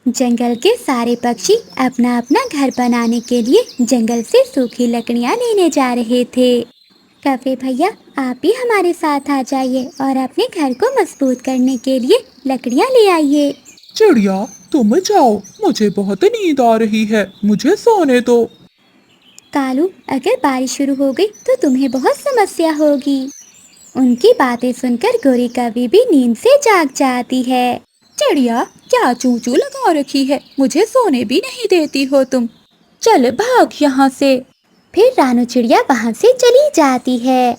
जंगल के सारे पक्षी अपना अपना घर बनाने के लिए जंगल से सूखी लकड़ियाँ लेने जा रहे थे। कफे भैया, आप भी हमारे साथ आ जाइए और अपने घर को मजबूत करने के लिए लकड़ियाँ ले आइए। चिड़िया, तुम जाओ, मुझे बहुत नींद आ रही है, मुझे सोने दो। कालू, अगर बारिश शुरू हो गई तो तुम्हें बहुत समस्या होगी। उनकी बातें सुनकर गोरी कभी भी नींद से जाग जाती है। चिड़िया, क्या चू चू लगा रखी है, मुझे सोने भी नहीं देती हो तुम। चल भाग यहाँ से। फिर रानू चिड़िया वहाँ से चली जाती है।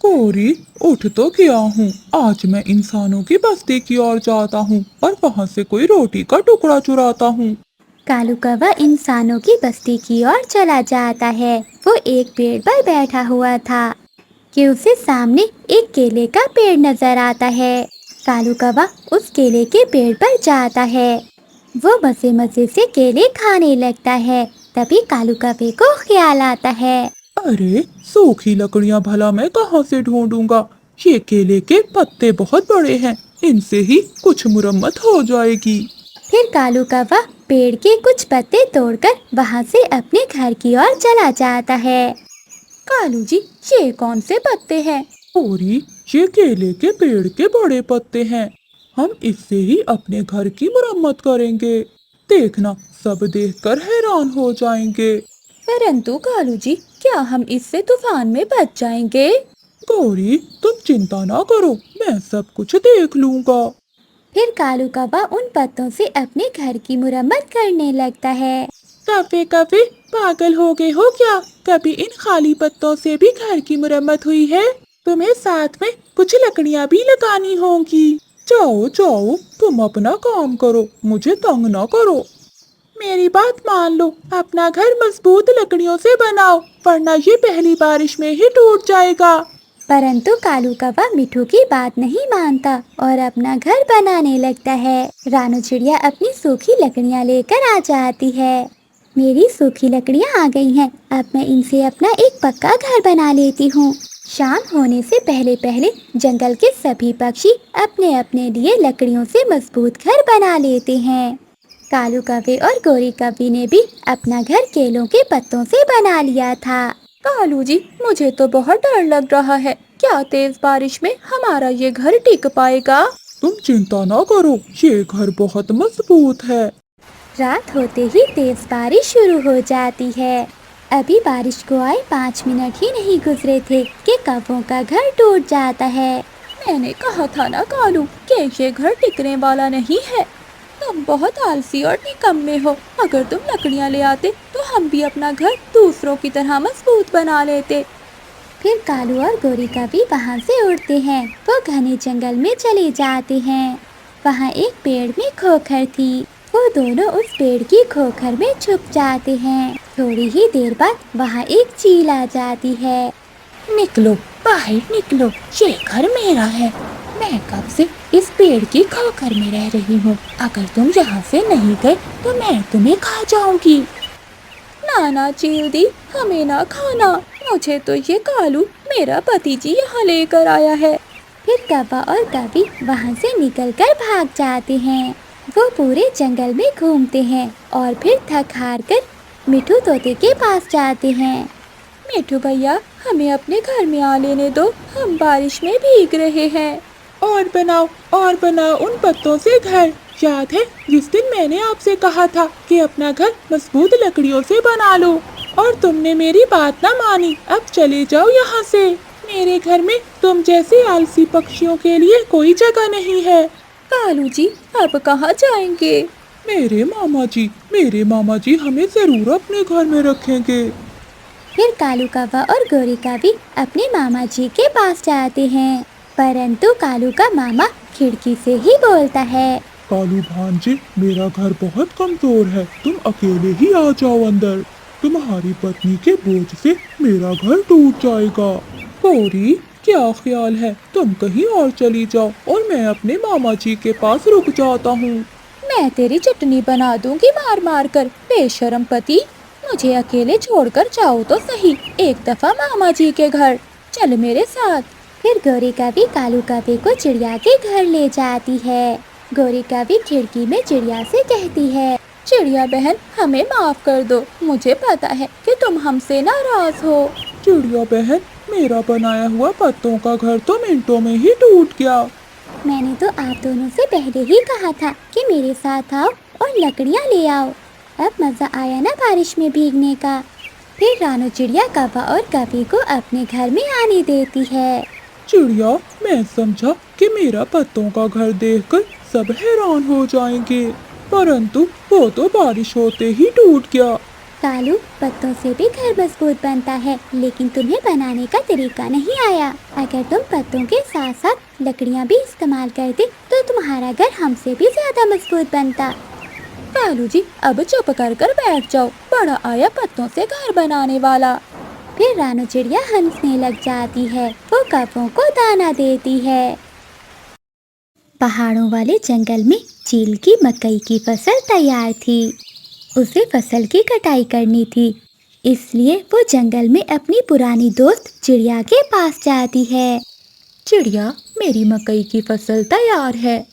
कोरी, उठ तो गया हूँ। आज मैं इंसानों की बस्ती की ओर जाता हूँ और वहाँ से कोई रोटी का टुकड़ा चुराता हूँ। कालू कौवा इंसानों की बस्ती की ओर चला जाता है। वो एक पेड़ पर बैठा हुआ था कि उसे सामने एक केले का पेड़ नजर आता है। कालू कौवा उस केले के पेड़ पर जाता है। वो मजे मजे से केले खाने लगता है। तभी कालू कौवे को ख्याल आता है। अरे, सूखी लकड़ियाँ भला मैं कहाँ से ढूंढूंगा। ये केले के पत्ते बहुत बड़े हैं, इनसे ही कुछ मुरम्मत हो जाएगी। फिर कालू कौवा पेड़ के कुछ पत्ते तोड़कर वहाँ से अपने घर की ओर चला जाता है। कालू जी, ये कौन से पत्ते हैं? कोरी, ये केले के पेड़ के बड़े पत्ते हैं। हम इससे ही अपने घर की मुरम्मत करेंगे। देखना, सब देखकर हैरान हो जाएंगे। परंतु कालू जी, क्या हम इससे तूफान में बच जाएंगे? गौरी, तुम चिंता ना करो, मैं सब कुछ देख लूंगा। फिर कालू कौवा उन पत्तों से अपने घर की मुरम्मत करने लगता है। कफे कफे, पागल हो गए हो क्या? कभी इन खाली पत्तों से भी घर की मुरम्मत हुई है? तुम्हें साथ में कुछ लकड़ियाँ भी लगानी होंगी। जाओ जाओ, तुम अपना काम करो, मुझे तंग ना करो। मेरी बात मान लो, अपना घर मजबूत लकड़ियों से बनाओ, वरना ये पहली बारिश में ही टूट जाएगा। परंतु कालू कौवा मिठू की बात नहीं मानता और अपना घर बनाने लगता है। रानू चिड़िया अपनी सूखी लकड़ियाँ लेकर आ जाती है। मेरी सूखी लकड़ियाँ आ गई हैं, अब मैं इनसे अपना एक पक्का घर बना लेती हूँ। शाम होने से पहले पहले जंगल के सभी पक्षी अपने अपने लिए लकड़ियों से मजबूत घर बना लेते हैं। कालू कौवे और गोरी कौवी ने भी अपना घर केलों के पत्तों से बना लिया था। कालू जी, मुझे तो बहुत डर लग रहा है। क्या तेज बारिश में हमारा ये घर टिक पाएगा? तुम चिंता ना करो, ये घर बहुत मजबूत है। रात होते ही तेज बारिश शुरू हो जाती है। अभी बारिश को आए 5 मिनट ही नहीं गुजरे थे कि कौवों का घर टूट जाता है। मैंने कहा था ना कालू, कि ये घर टिकने वाला नहीं है। तुम बहुत आलसी और निकम्मे हो। अगर तुम लकड़ियाँ ले आते तो हम भी अपना घर दूसरों की तरह मजबूत बना लेते। फिर कालू और गोरी कौवी वहाँ से उड़ते हैं। वो घने जंगल में चले जाते हैं। वहाँ एक पेड़ में खोखर थी। वो दोनों उस पेड़ की खोखर में छुप जाते हैं। थोड़ी ही देर बाद वहाँ एक चील आ जाती है। निकलो, बाहर निकलो, ये घर मेरा है। मैं कब से इस पेड़ की खोखर में रह रही हूँ। अगर तुम यहाँ से नहीं गए तो मैं तुम्हें खा जाऊंगी। ना चील दी, हमें ना खाना। मुझे तो ये कालू, मेरा पति जी, यहाँ लेकर आया है। फिर कौवा और कौवी वहाँ से निकलकर भाग जाते हैं। वो पूरे जंगल में घूमते हैं और फिर थक हार कर मिठू तोते के पास जाते हैं। मिठू भैया, हमें अपने घर में आ लेने दो, हम बारिश में भीग रहे हैं। और बनाओ उन पत्तों से घर। याद है जिस दिन मैंने आपसे कहा था कि अपना घर मजबूत लकड़ियों से बना लो, और तुमने मेरी बात ना मानी। अब चले जाओ यहाँ से। मेरे घर में तुम जैसे आलसी पक्षियों के लिए कोई जगह नहीं है। कालू जी, अब कहाँ जाएंगे? मेरे मामा जी हमें जरूर अपने घर में रखेंगे। फिर कालू कौवा और गोरी कौवी अपने मामा जी के पास जाते हैं। परंतु कालू का मामा खिड़की से ही बोलता है। कालू भांजे, मेरा घर बहुत कमजोर है, तुम अकेले ही आ जाओ अंदर। तुम्हारी पत्नी के बोझ से मेरा घर टूट जाएगा। गौरी, क्या ख्याल है, तुम कहीं और चली जाओ और मैं अपने मामा जी के पास रुक जाता हूँ। मैं तेरी चटनी बना दूंगी मार मार कर, बेशरम पति। मुझे अकेले छोड़कर जाओ तो सही, एक दफा मामा जी के घर। चल मेरे साथ। फिर गोरी कौवी कालू कौवे को चिड़िया के घर ले जाती है। गौरी कभी खिड़की में चिड़िया से कहती है, चिड़िया बहन, हमें माफ कर दो। मुझे पता है कि तुम हमसे नाराज हो। चिड़िया बहन, मेरा बनाया हुआ पत्तों का घर तो मिनटों में ही टूट गया। मैंने तो आप दोनों से पहले ही कहा था कि मेरे साथ आओ और लकड़ियाँ ले आओ। अब मजा आया ना बारिश में भीगने का। फिर रानू चिड़िया कौवा और कभी को अपने घर में आने देती है। चिड़िया, मैं समझा कि मेरा पत्तों का घर देखकर सब हैरान हो जाएंगे, परंतु वो तो बारिश होते ही टूट गया। कालू, पत्तों से भी घर मजबूत बनता है, लेकिन तुम्हें बनाने का तरीका नहीं आया। अगर तुम पत्तों के साथ साथ लकड़ियाँ भी इस्तेमाल करते तो तुम्हारा घर हमसे भी ज्यादा मजबूत बनता। कालू जी, अब चुप कर कर बैठ जाओ। बड़ा आया पत्तों से घर बनाने वाला। फिर रानू चिड़िया हंसने लग जाती है। वो कौवों को दाना देती है। पहाड़ों वाले जंगल में चील की मकई की फसल तैयार थी। उसे फसल की कटाई करनी थी, इसलिए वो जंगल में अपनी पुरानी दोस्त चिड़िया के पास जाती है। चिड़िया, मेरी मकई की फसल तैयार है।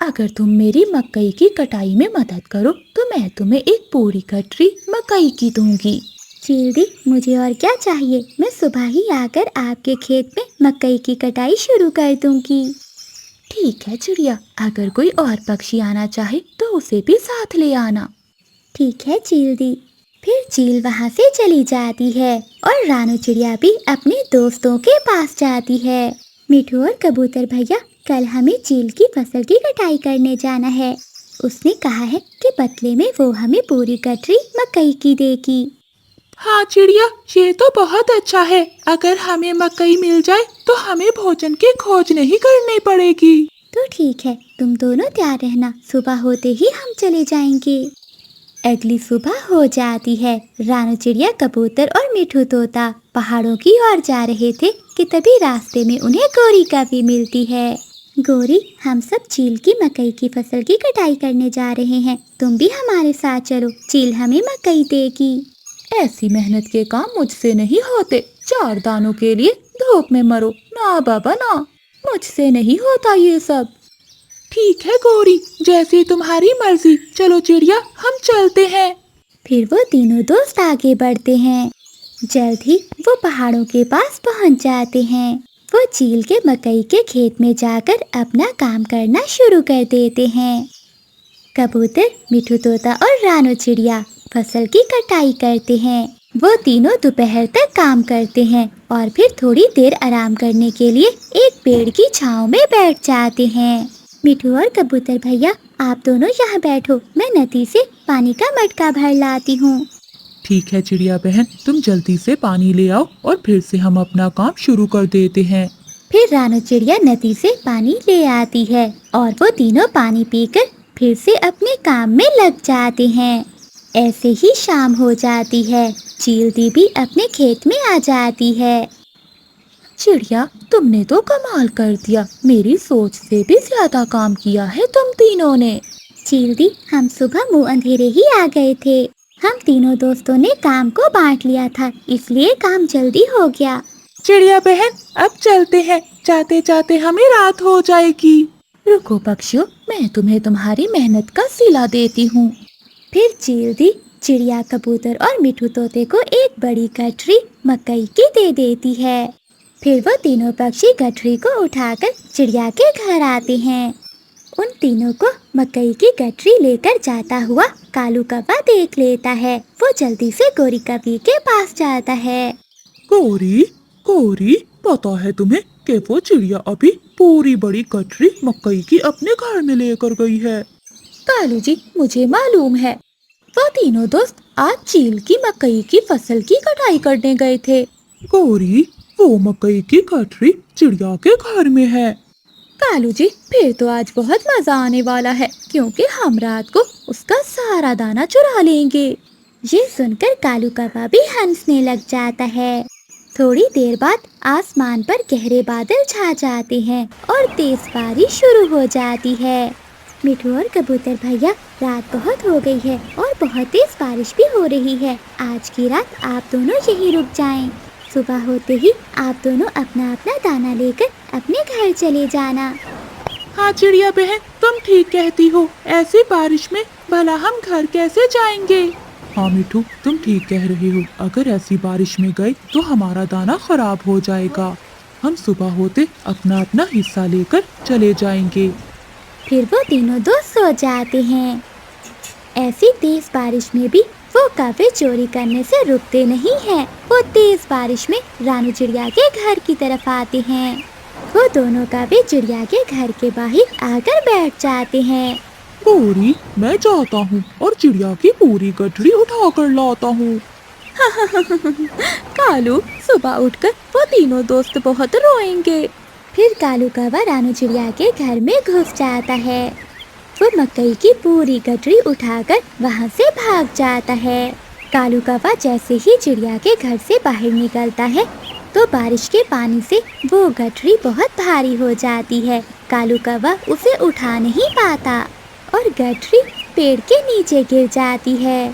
अगर तुम मेरी मकई की कटाई में मदद करो तो मैं तुम्हें एक पूरी गठरी मकई की दूंगी। चील दी, मुझे और क्या चाहिए। मैं सुबह ही आकर आपके खेत में मकई की कटाई शुरू कर दूंगी। ठीक है चिड़िया, अगर कोई और पक्षी आना चाहे तो उसे भी साथ ले आना। ठीक है चील दी। फिर चील वहाँ से चली जाती है और रानू चिड़िया भी अपने दोस्तों के पास जाती है। मिठू और कबूतर भैया, कल हमें चील की फसल की कटाई करने जाना है। उसने कहा है कि बदले में वो हमें पूरी गठरी मकई की देगी। हाँ चिड़िया, ये तो बहुत अच्छा है। अगर हमें मकई मिल जाए तो हमें भोजन की खोज नहीं करनी पड़ेगी। तो ठीक है, तुम दोनों तैयार रहना, सुबह होते ही हम चले जाएंगे। अगली सुबह हो जाती है। रानू चिड़िया, कबूतर और मिठू तोता पहाड़ों की ओर जा रहे थे कि तभी रास्ते में उन्हें गौरी कभी मिलती है। गौरी, हम सब चील की मकई की फसल की कटाई करने जा रहे हैं, तुम भी हमारे साथ चलो, चील हमें मकई देगी। ऐसी मेहनत के काम मुझसे नहीं होते। 4 दानों के लिए धूप में मरो ना बाबा ना, मुझसे नहीं होता ये सब। ठीक है गौरी, जैसी तुम्हारी मर्जी। चलो चिड़िया, हम चलते हैं। फिर वो तीनों दोस्त आगे बढ़ते हैं। जल्द ही वो पहाड़ों के पास पहुंच जाते हैं। वो चील के मकई के खेत में जाकर अपना काम करना शुरू कर देते हैं। कबूतर, मिठू तोता और रानू चिड़िया फसल की कटाई करते हैं। वो तीनों दोपहर तक काम करते हैं और फिर थोड़ी देर आराम करने के लिए एक पेड़ की छांव में बैठ जाते हैं। मिठू और कबूतर भैया, आप दोनों यहाँ बैठो, मैं नदी से पानी का मटका भर लाती हूँ। ठीक है चिड़िया बहन, तुम जल्दी से पानी ले आओ और फिर से हम अपना काम शुरू कर देते हैं। फिर रानू चिड़िया नदी से पानी ले आती है और वो तीनों पानी पीकर फिर से अपने काम में लग जाते हैं। ऐसे ही शाम हो जाती है। चील दी भी अपने खेत में आ जाती है। चिड़िया, तुमने तो कमाल कर दिया। मेरी सोच से भी ज्यादा काम किया है तुम तीनों ने। चील दी, हम सुबह मुंह अंधेरे ही आ गए थे। हम तीनों दोस्तों ने काम को बांट लिया था, इसलिए काम जल्दी हो गया। चिड़िया बहन, अब चलते हैं, जाते जाते हमें रात हो जाएगी। रुको पक्षियों, मैं तुम्हें तुम्हारी मेहनत का सिला देती हूँ। फिर चील दी चिड़िया, कबूतर और मिठू तोते को एक बड़ी गठरी मकई की दे देती है। फिर वो तीनों पक्षी गठरी को उठाकर चिड़िया के घर आते हैं। उन तीनों को मकई की गठरी लेकर जाता हुआ कालू कौवा देख लेता है। वो जल्दी से गौरी कभी के पास जाता है। गौरी, गौरी, पता है तुम्हें कि वो चिड़िया अभी पूरी बड़ी गठरी मकई की अपने घर में लेकर गई है। कालू जी, मुझे मालूम है। वो तीनों दोस्त आज चील की मकई की फसल की कटाई करने गए थे। गौरी, वो मकई की गठरी चिड़िया के घर में है। कालू जी, फिर तो आज बहुत मजा आने वाला है, क्योंकि हम रात को उसका सारा दाना चुरा लेंगे। ये सुनकर कालू कौवा भी हंसने लग जाता है। थोड़ी देर बाद आसमान पर गहरे बादल छा जाते हैं और तेज बारिश शुरू हो जाती है। मिठू और कबूतर भैया, रात बहुत हो गई है और बहुत तेज बारिश भी हो रही है। आज की रात आप दोनों यहीं रुक जाएं। सुबह होते ही आप दोनों अपना अपना दाना लेकर अपने घर चले जाना। हाँ चिड़िया बहन, तुम ठीक कहती हो। ऐसी बारिश में भला हम घर कैसे जाएंगे? हाँ मिठू, तुम ठीक कह रही हो। अगर ऐसी बारिश में गए तो हमारा दाना खराब हो जाएगा। हम सुबह होते अपना अपना हिस्सा लेकर चले जाएंगे। फिर वो तीनों दोस्त सो जाते हैं। ऐसी तेज बारिश में भी वो कौवे चोरी करने से रुकते नहीं हैं। वो तेज बारिश में रानू चिड़िया के घर की तरफ आते हैं। वो दोनों कौवे चिड़िया के घर के बाहर आकर बैठ जाते हैं। गौरी, मैं जाता हूँ और चिड़िया की पूरी गठरी उठा कर लाता हूँ। कालू, सुबह उठकर वो तीनों दोस्त बहुत रोएंगे। फिर कालू कौवा रानू चिड़िया के घर में घुस जाता है। वो मकई की पूरी गठरी उठाकर वहाँ से भाग जाता है। कालू कौवा जैसे ही चिड़िया के घर से बाहर निकलता है तो बारिश के पानी से वो गठरी बहुत भारी हो जाती है। कालू कौवा उसे उठा नहीं पाता और गठरी पेड़ के नीचे गिर जाती है।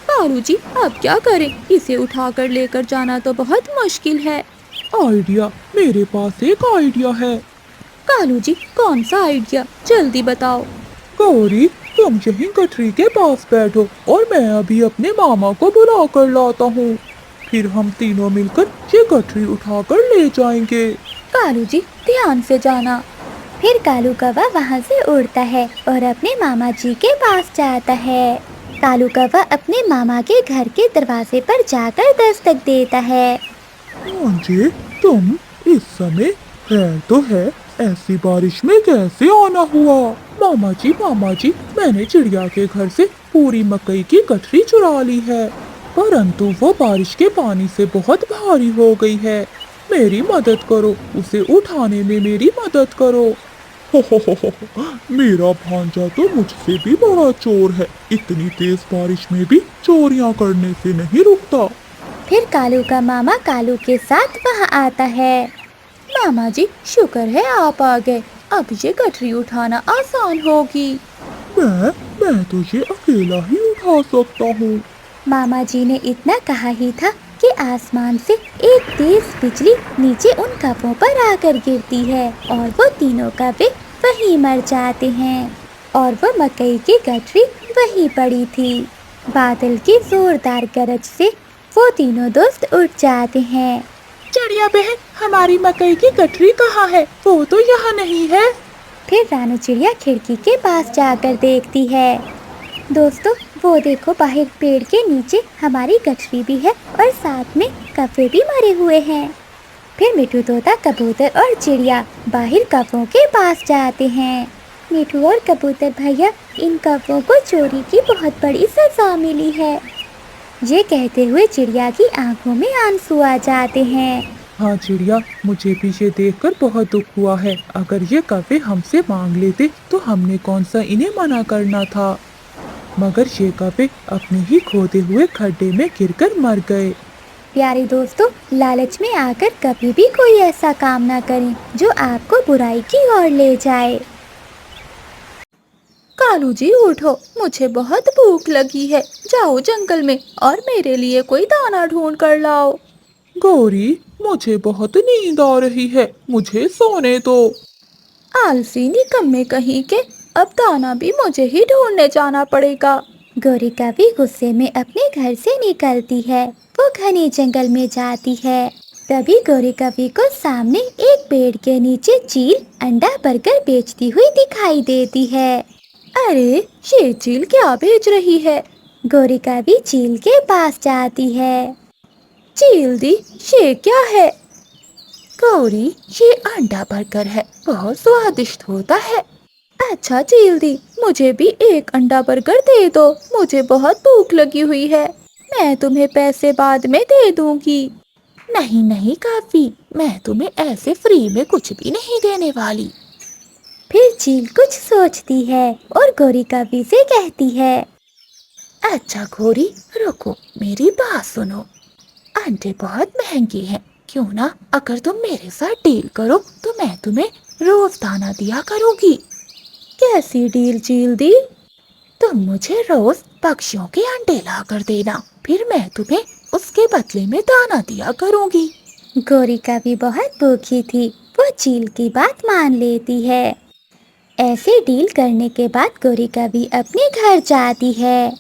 कालू जी, अब क्या करें? इसे उठाकर लेकर जाना तो बहुत मुश्किल है। आइडिया, मेरे पास एक आइडिया है। कालू जी, कौन सा आइडिया? जल्दी बताओ। गौरी, तुम यहीं गठरी के पास बैठो और मैं अभी अपने मामा को बुला कर लाता हूँ। फिर हम तीनों मिलकर ये गठरी उठाकर ले जाएंगे। कालू जी, ध्यान से जाना। फिर कालू कौवा वहाँ से उड़ता है और अपने मामा जी के पास जाता है। कालू कौवा अपने मामा के घर के दरवाजे पर जाकर दस्तक देता है। मुझे तुम इस समय है तो है, ऐसी बारिश में कैसे आना हुआ? मामा जी, मैंने चिड़िया के घर से पूरी मकई की गठरी चुरा ली है, परंतु वो बारिश के पानी से बहुत भारी हो गई है। मेरी मदद करो, उसे उठाने में मेरी मदद करो। मेरा भांजा तो मुझसे भी बड़ा चोर है। इतनी तेज बारिश में भी चोरियां करने से नहीं रुकता। फिर कालू का मामा कालू के साथ वहाँ आता है। मामा जी, शुक्र है आप आ गए। अब ये गठरी उठाना आसान होगी। मैं तो ये अकेला ही उठा सकता हूँ। मामा जी ने इतना कहा ही था कि आसमान से एक तेज बिजली नीचे उन कौवों पर आकर गिरती है और वो तीनों कौवे वहीं मर जाते हैं और वो मकई की गठरी वहीं पड़ी थी। बादल की जोरदार गरज से वो तीनों दोस्त उठ जाते हैं। चिड़िया बहन, हमारी मकई की गठरी कहाँ है? वो तो यहाँ नहीं है। फिर रानू चिड़िया खिड़की के पास जाकर देखती है। दोस्तों, वो देखो, बाहर पेड़ के नीचे हमारी गठरी भी है और साथ में कौवे भी मरे हुए हैं। फिर मिठू, तोता, कबूतर और चिड़िया बाहर कौवों के पास जाते हैं। मिठू और कबूतर भैया, इन कौवों को चोरी की बहुत बड़ी सजा मिली है। ये कहते हुए चिड़िया की आंखों में आंसू आ जाते हैं। हाँ चिड़िया, मुझे भी ये देखकर बहुत दुख हुआ है। अगर ये कौवे हमसे मांग लेते तो हमने कौन सा इन्हें मना करना था। मगर ये कौवे अपने ही खोदे हुए खड्डे में गिरकर मर गए। प्यारे दोस्तों, लालच में आकर कभी भी कोई ऐसा काम ना करें जो आपको बुराई की ओर ले जाए। कालू जी, उठो, मुझे बहुत भूख लगी है। जाओ जंगल में और मेरे लिए कोई दाना ढूंढ कर लाओ। गौरी, मुझे बहुत नींद आ रही है, मुझे सोने दो। आलसी निकम्मे कहीं के, अब दाना भी मुझे ही ढूंढने जाना पड़ेगा। गौरी कभी गुस्से में अपने घर से निकलती है। वो घने जंगल में जाती है। तभी गौरी कभी को सामने एक पेड़ के नीचे चील अंडा भरकर बेचती हुई दिखाई देती है। अरे, ये चील क्या बेच रही है? गौरी कभी चील के पास जाती है। चील दी, ये क्या है? गौरी, ये अंडा बर्गर है, बहुत स्वादिष्ट होता है। अच्छा चील दी, मुझे भी एक अंडा बर्गर दे दो, मुझे बहुत भूख लगी हुई है। मैं तुम्हें पैसे बाद में दे दूंगी। नहीं नहीं काफी, मैं तुम्हें ऐसे फ्री में कुछ भी नहीं देने वाली। फिर चील कुछ सोचती है और गौरी कभी से कहती है, अच्छा गौरी, रुको, मेरी बात सुनो। अंडे बहुत महंगे हैं, क्यों ना अगर तुम मेरे साथ डील करो तो मैं तुम्हें रोज दाना दिया करूंगी। कैसी डील चील दी? तुम मुझे रोज पक्षियों के अंडे ला कर देना, फिर मैं तुम्हें उसके बदले में दाना दिया करूंगी। गौरी कभी बहुत भूखी थी। वो चील की बात मान लेती है। ऐसे डील करने के बाद गौरी कवि अपने घर जाती है।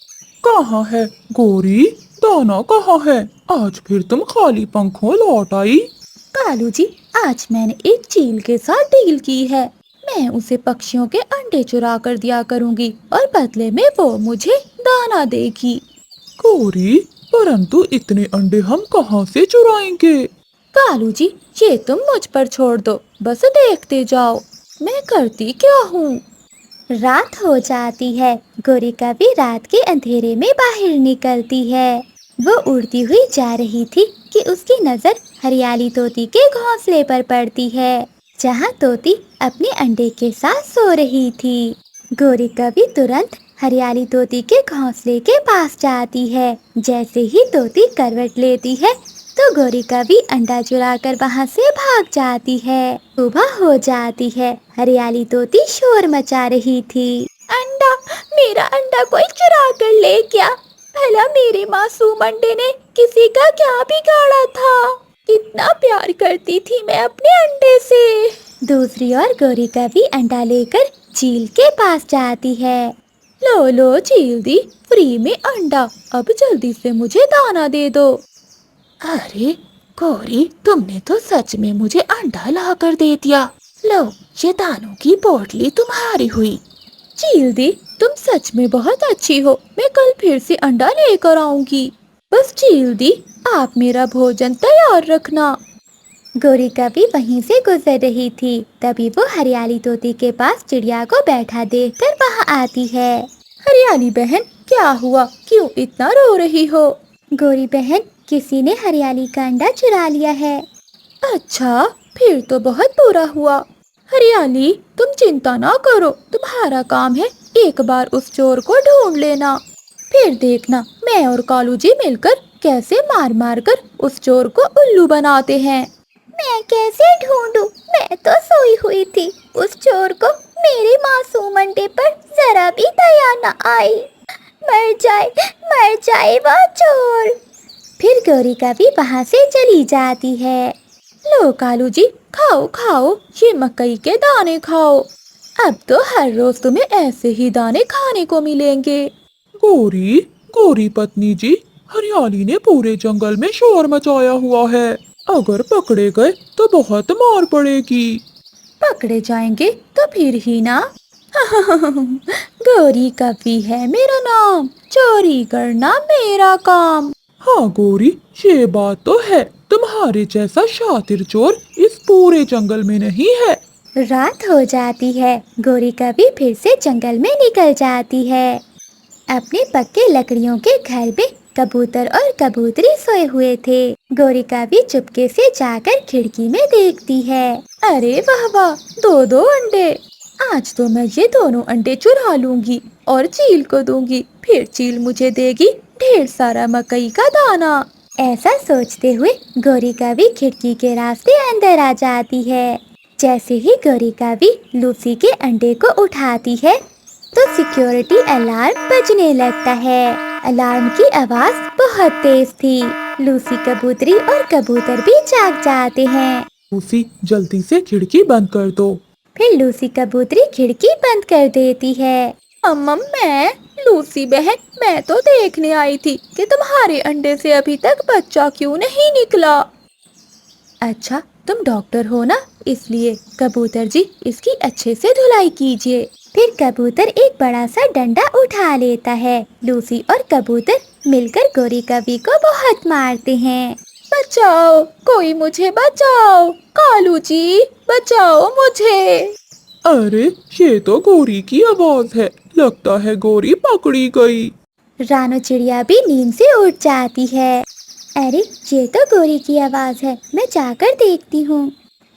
कहाँ है गौरी? दाना कहाँ है? आज फिर तुम खाली पंखों लौट आई। कालू जी, आज मैंने एक चील के साथ डील की है। मैं उसे पक्षियों के अंडे चुरा कर दिया करूंगी और बदले में वो मुझे दाना देगी। गौरी, परंतु इतने अंडे हम कहाँ से चुराएंगे? कालू जी, ये तुम मुझ पर छोड़ दो, बस देखते जाओ मैं करती क्या हूँ। रात हो जाती है। गौरी कवि रात के अंधेरे में बाहर निकलती है। वो उड़ती हुई जा रही थी कि उसकी नजर हरियाली तोती के घोंसले पर पड़ती है, जहाँ तोती अपने अंडे के साथ सो रही थी। गौरी कवि तुरंत हरियाली तोती के घोंसले के पास जाती है। जैसे ही तोती करवट लेती है तो गौरी कवि अंडा चुराकर वहाँ से भाग जाती है। सुबह हो जाती है। हरियाली तोती शोर मचा रही थी। अंडा, मेरा अंडा कोई चुरा कर ले गया। भला मेरे मासूम अंडे ने किसी का क्या बिगाड़ा था? कितना प्यार करती थी मैं अपने अंडे से। दूसरी ओर गौरी कवि अंडा लेकर चील के पास जाती है। लो लो चील दी, फ्री में अंडा, अब जल्दी से मुझे दाना दे दो। अरे गौरी, तुमने तो सच में मुझे अंडा ला कर दे दिया। लो, ये दानों की पोटली तुम्हारी हुई। चील दी, तुम सच में बहुत अच्छी हो। मैं कल फिर से अंडा लेकर आऊंगी। बस चील दी, आप मेरा भोजन तैयार रखना। गौरी कवि वहीं से गुजर रही थी। तभी वो हरियाली तोती के पास चिड़िया को बैठा देखकर वहाँ आती है। हरियाली बहन, क्या हुआ? क्यों इतना रो रही हो? गौरी बहन, किसी ने हरियाली का अंडा चुरा लिया है। अच्छा, फिर तो बहुत बुरा हुआ। हरियाली, तुम चिंता ना करो, तुम्हारा काम है एक बार उस चोर को ढूंढ लेना। फिर देखना मैं और कालू जी मिलकर कैसे मार मार कर उस चोर को उल्लू बनाते हैं। मैं कैसे ढूंढूं? मैं तो सोई हुई थी। उस चोर को मेरे मासूम अंडे पर जरा भी दया न आई। मर जाए वह चोर। फिर गौरी कवि वहाँ से चली जाती है। लो कालू जी, खाओ खाओ, ये मकई के दाने खाओ। अब तो हर रोज तुम्हें ऐसे ही दाने खाने को मिलेंगे। गौरी, गौरी पत्नी जी, हरियाली ने पूरे जंगल में शोर मचाया हुआ है। अगर पकड़े गए तो बहुत मार पड़ेगी। पकड़े जाएंगे तो फिर ही ना। गौरी कवि है मेरा नाम, चोरी करना मेरा काम। हाँ गौरी, ये बात तो है। तुम्हारे जैसा शातिर चोर इस पूरे जंगल में नहीं है। रात हो जाती है। गौरी कवि फिर से जंगल में निकल जाती है। अपने पक्के लकड़ियों के घर में कबूतर और कबूतरी सोए हुए थे। गौरी कवि चुपके से जाकर खिड़की में देखती है। अरे वाह वाह, दो दो अंडे। आज तो मैं ये दोनों अंडे चुरा लूंगी और चील को दूंगी, फिर चील मुझे देगी ढेर सारा मकई का दाना। ऐसा सोचते हुए गौरी कवि खिड़की के रास्ते अंदर आ जाती है। जैसे ही गौरी कवि लूसी के अंडे को उठाती है तो सिक्योरिटी अलार्म बजने लगता है। अलार्म की आवाज बहुत तेज थी। लूसी कबूतरी और कबूतर भी जाग जाते हैं। लूसी, जल्दी से खिड़की बंद कर दो। फिर लूसी कबूतरी खिड़की बंद कर देती है। अम्मा, मैं लूसी बहन, मैं तो देखने आई थी कि तुम्हारे अंडे से अभी तक बच्चा क्यों नहीं निकला। अच्छा, तुम डॉक्टर हो ना, इसलिए कबूतर जी इसकी अच्छे से धुलाई कीजिए। फिर कबूतर एक बड़ा सा डंडा उठा लेता है। लूसी और कबूतर मिलकर गौरी कवि को बहुत मारते हैं। बचाओ, कोई मुझे बचाओ। कालू जी, बचाओ मुझे। अरे, ये तो गौरी की आवाज है। लगता है गौरी पकड़ी गई। रानो चिड़िया भी नींद से उठ जाती है। अरे, ये तो गौरी की आवाज है, मैं जाकर देखती हूँ।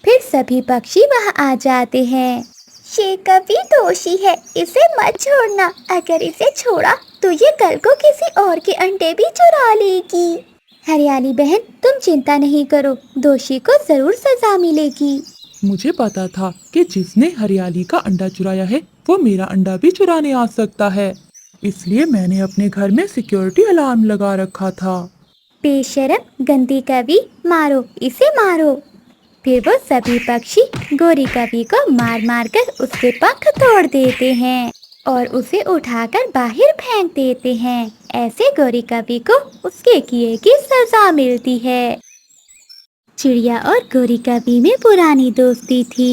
फिर सभी पक्षी वहाँ आ जाते हैं। ये कवि दोषी है, इसे मत छोड़ना। अगर इसे छोड़ा तो ये कल को किसी और के अंडे भी चुरा लेगी। हरियाली बहन, तुम चिंता नहीं करो, दोषी को जरूर सजा मिलेगी। मुझे पता था कि जिसने हरियाली का अंडा चुराया है वो मेरा अंडा भी चुराने आ सकता है, इसलिए मैंने अपने घर में सिक्योरिटी अलार्म लगा रखा था। बेशरम, गंदी कवि, मारो इसे मारो। फिर वो सभी पक्षी गोरी कवि को मार मार कर उसके पंख तोड़ देते हैं और उसे उठाकर बाहर फेंक देते हैं। ऐसे गोरी कवि को उसके किए की सजा मिलती है। चिड़िया और गोरी कवि में पुरानी दोस्ती थी।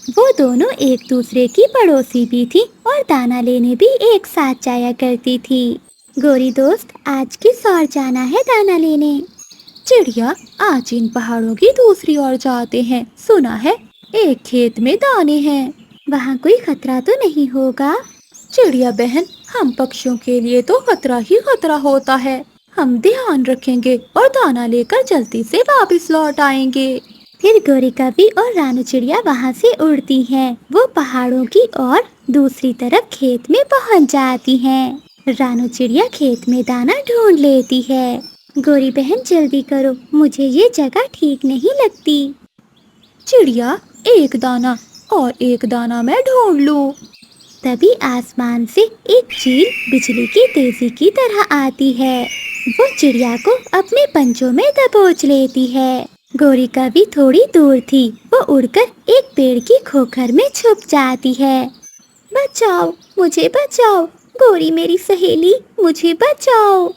वो दोनों एक दूसरे की पड़ोसी भी थी और दाना लेने भी एक साथ जाया करती थी। गोरी दोस्त, आज किस ओर जाना है दाना लेने? चिड़िया, आज इन पहाड़ों की दूसरी ओर जाते हैं। सुना है एक खेत में दाने हैं। वहाँ कोई खतरा तो नहीं होगा? चिड़िया बहन, हम पक्षियों के लिए तो खतरा ही खतरा होता है। हम ध्यान रखेंगे और दाना लेकर जल्दी से वापस लौट आएंगे। फिर गोरी कवि और रानू चिड़िया वहाँ से उड़ती हैं। वो पहाड़ों की ओर दूसरी तरफ खेत में पहुँच जाती हैं। रानू चिड़िया खेत में दाना ढूंढ लेती है। गोरी बहन, जल्दी करो, मुझे ये जगह ठीक नहीं लगती। चिड़िया, एक दाना और एक दाना मैं ढूंढ लूं। तभी आसमान से एक चील बिजली की तेजी की तरह आती है। वो चिड़िया को अपने पंजों में दबोच लेती है। गोरी कवि थोड़ी दूर थी। वो उड़कर एक पेड़ की खोखर में छुप जाती है। बचाओ, मुझे बचाओ, गोरी मेरी सहेली, मुझे बचाओ।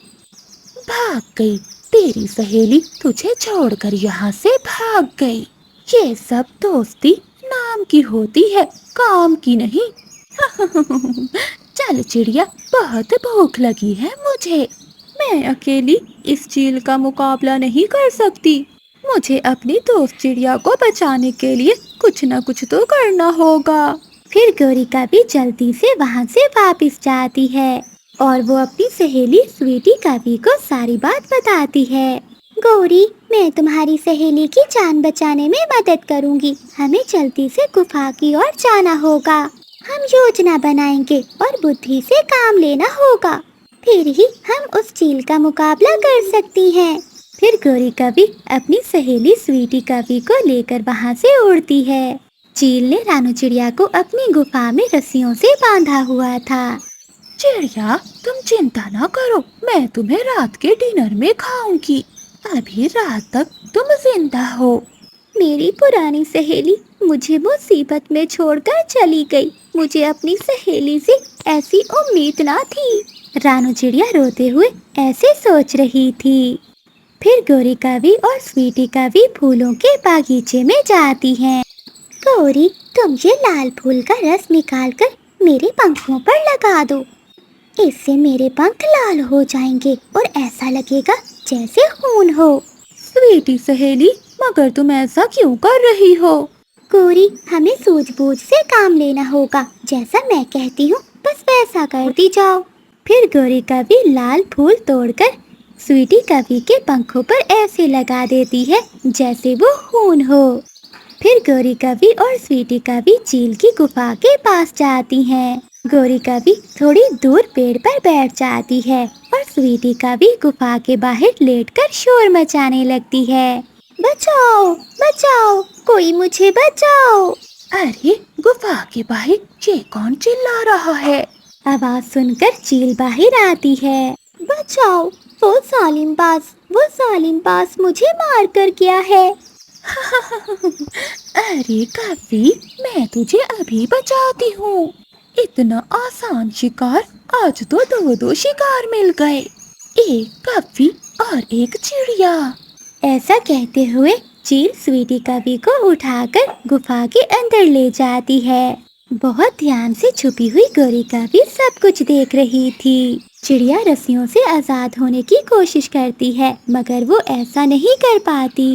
भाग गई, तेरी सहेली तुझे छोड़कर यहाँ से भाग गई। ये सब दोस्ती नाम की होती है, काम की नहीं। चल चिड़िया, बहुत भूख लगी है मुझे। मैं अकेली इस चील का मुकाबला नहीं कर सकती। मुझे अपनी दोस्त चिड़िया को बचाने के लिए कुछ न कुछ तो करना होगा। फिर गोरी कवि जल्दी से वहाँ से वापस जाती है और वो अपनी सहेली स्वीटी कवि को सारी बात बताती है। गौरी, मैं तुम्हारी सहेली की जान बचाने में मदद करूंगी। हमें जल्दी से गुफा की ओर जाना होगा। हम योजना बनाएंगे और बुद्धि से काम लेना होगा। फिर ही हम उस चील का मुकाबला कर सकती हैं। फिर गोरी कवि अपनी सहेली स्वीटी कवि को लेकर वहाँ से उड़ती है। चील ने रानू चिड़िया को अपनी गुफा में रस्सियों से बांधा हुआ था। चिड़िया, तुम चिंता न करो, मैं तुम्हें रात के डिनर में खाऊंगी। अभी रात तक तुम जिंदा हो। मेरी पुरानी सहेली मुझे मुसीबत में छोड़कर चली गई। मुझे अपनी सहेली से ऐसी उम्मीद ना थी। रानू चिड़िया रोते हुए ऐसे सोच रही थी। फिर गोरी कवि और स्वीटी कवि फूलों के बागीचे में जाती हैं। गौरी, तुम ये लाल फूल का रस निकालकर मेरे पंखों पर लगा दो। इससे मेरे पंख लाल हो जाएंगे और ऐसा लगेगा जैसे खून हो। स्वीटी सहेली, मगर तुम ऐसा क्यों कर रही हो? गौरी, हमें सूझबूझ से काम लेना होगा। जैसा मैं कहती हूँ बस वैसा करती जाओ। फिर गोरी कवि लाल फूल तोड़कर स्वीटी कवि के पंखों पर ऐसे लगा देती है जैसे वो खून हो। फिर गोरी कवि और स्वीटी कवि चील की गुफा के पास जाती हैं। गोरी कवि थोड़ी दूर पेड़ पर बैठ जाती है और स्वीटी कवि गुफा के बाहर लेटकर शोर मचाने लगती है। बचाओ, बचाओ, कोई मुझे बचाओ। अरे, गुफा के बाहर ये कौन चिल्ला रहा है? आवाज सुनकर चील बाहर आती है। बचाओ, वो जालिम बाज मुझे मार कर गया है। अरे कवि, मैं तुझे अभी बचाती हूँ। इतना आसान शिकार, आज तो दो शिकार मिल गए, एक कवि और एक चिड़िया। ऐसा कहते हुए चील स्वीटी कवि को उठाकर गुफा के अंदर ले जाती है। बहुत ध्यान से छुपी हुई गोरी कवि सब कुछ देख रही थी। चिड़िया रस्सियों से आजाद होने की कोशिश करती है मगर वो ऐसा नहीं कर पाती।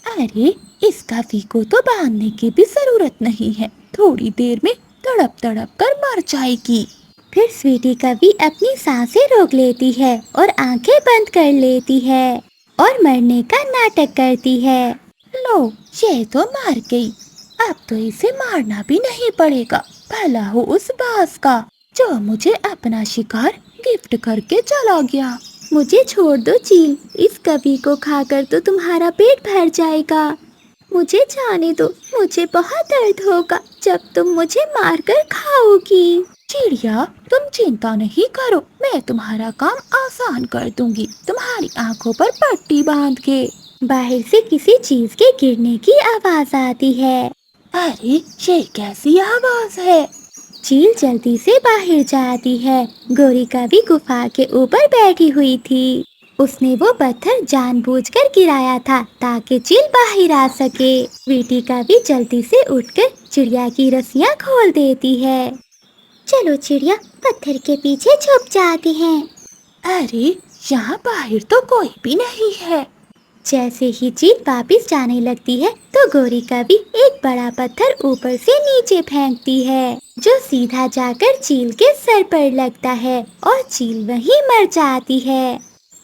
अरे, इस कवि को तो बांधने की भी जरूरत नहीं है, थोड़ी देर में तड़प तड़प कर मर जाएगी। फिर स्वीटी कवि अपनी सांसें रोक लेती है और आंखें बंद कर लेती है और मरने का नाटक करती है। लो, ये तो मर गई। अब तो इसे मारना भी नहीं पड़ेगा। भला हो उस बाज का जो मुझे अपना शिकार गिफ्ट करके चला गया। मुझे छोड़ दो चील, इस कवि को खाकर तो तुम्हारा पेट भर जाएगा। मुझे जाने दो, मुझे बहुत दर्द होगा जब तुम मुझे मारकर खाओगी। चिड़िया, तुम चिंता नहीं करो, मैं तुम्हारा काम आसान कर दूंगी, तुम्हारी आंखों पर पट्टी बांध के। बाहर से किसी चीज के गिरने की आवाज आती है। अरे ये कैसी आवाज है? चील जल्दी से बाहर जाती है। गोरी का भी गुफा के ऊपर बैठी हुई थी। उसने वो पत्थर जानबूझकर गिराया था ताकि चील बाहर आ सके। स्वीटी का भी जल्दी से उठकर चिड़िया की रस्सियाँ खोल देती है। चलो चिड़िया पत्थर के पीछे छुप जाती हैं। अरे यहाँ बाहर तो कोई भी नहीं है। जैसे ही चील वापस जाने लगती है तो गोरी का भी एक बड़ा पत्थर ऊपर से नीचे फेंकती है, जो सीधा जाकर चील के सर पर लगता है और चील वहीं मर जाती है।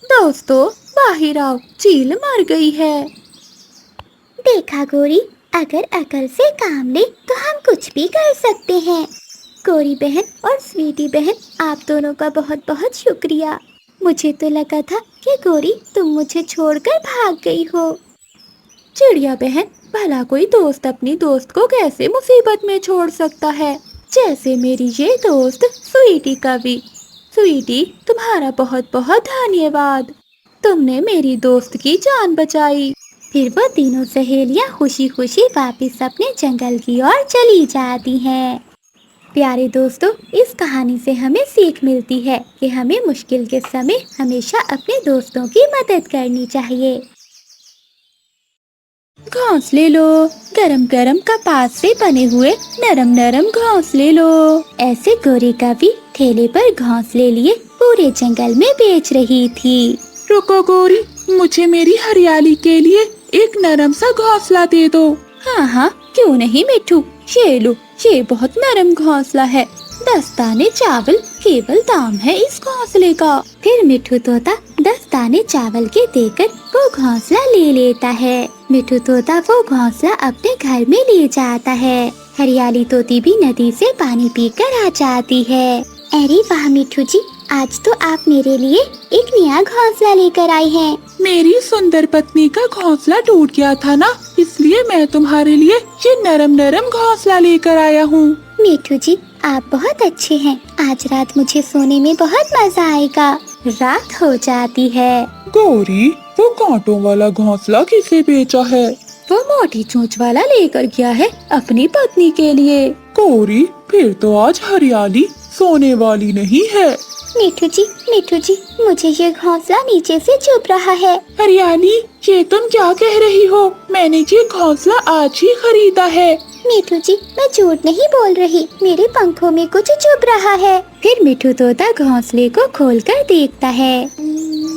दोस्तों बाहर आओ, चील मर गई है। देखा गोरी, अगर अकल से काम ले तो हम कुछ भी कर सकते हैं। गोरी बहन और स्वीटी बहन, आप दोनों का बहुत बहुत शुक्रिया। मुझे तो लगा था कि गोरी तुम मुझे छोड़कर भाग गई हो। चिड़िया बहन, भला कोई दोस्त अपनी दोस्त को कैसे मुसीबत में छोड़ सकता है, जैसे मेरी ये दोस्त स्वीटी का भी। स्वीटी, तुम्हारा बहुत बहुत धन्यवाद, तुमने मेरी दोस्त की जान बचाई। फिर वो तीनों सहेलियां खुशी खुशी वापस अपने जंगल की ओर चली जाती हैं। प्यारे दोस्तों, इस कहानी से हमें सीख मिलती है कि हमें मुश्किल के समय हमेशा अपने दोस्तों की मदद करनी चाहिए। घोंसले लो, गरम गरम कपास से बने हुए नरम नरम घोंसले लो। ऐसे गोरी का भी ठेले पर घोंसले लिए पूरे जंगल में बेच रही थी। रुको गोरी, मुझे मेरी हरियाली के लिए एक नरम सा घोंसला दे दो। हाँ हाँ, क्यों नहीं मिठू, ये लो, ये बहुत नरम घोंसला है। 10 दाने चावल केवल दाम है इस घोंसले का। फिर मिठू तोता 10 दाने चावल के देकर वो घोंसला ले लेता है। मिठू तोता वो घोंसला अपने घर में ले जाता है। हरियाली तोती भी नदी से पानी पीकर आ जाती है। अरे वाह मिठू जी, आज तो आप मेरे लिए एक नया घोंसला लेकर आई हैं। मेरी सुंदर पत्नी का घोंसला टूट गया था ना, इसलिए मैं तुम्हारे लिए ये नरम नरम घोंसला लेकर आया हूँ। मिठू जी, आप बहुत अच्छे हैं। आज रात मुझे सोने में बहुत मजा आएगा। रात हो जाती है। गौरी, वो कांटों वाला घोंसला किसे बेचा है? वो मोटी चोंच वाला लेकर गया है अपनी पत्नी के लिए। गौरी, फिर तो आज हरियाली सोने वाली नहीं है। मिठू जी, मुझे ये घोंसला नीचे से चुभ रहा है। हरियाली, ये तुम क्या कह रही हो? मैंने ये घोंसला आज ही खरीदा है। मिठू जी, मैं झूठ नहीं बोल रही, मेरे पंखों में कुछ चुभ रहा है। फिर मिठू तोता घोंसले को खोलकर देखता है।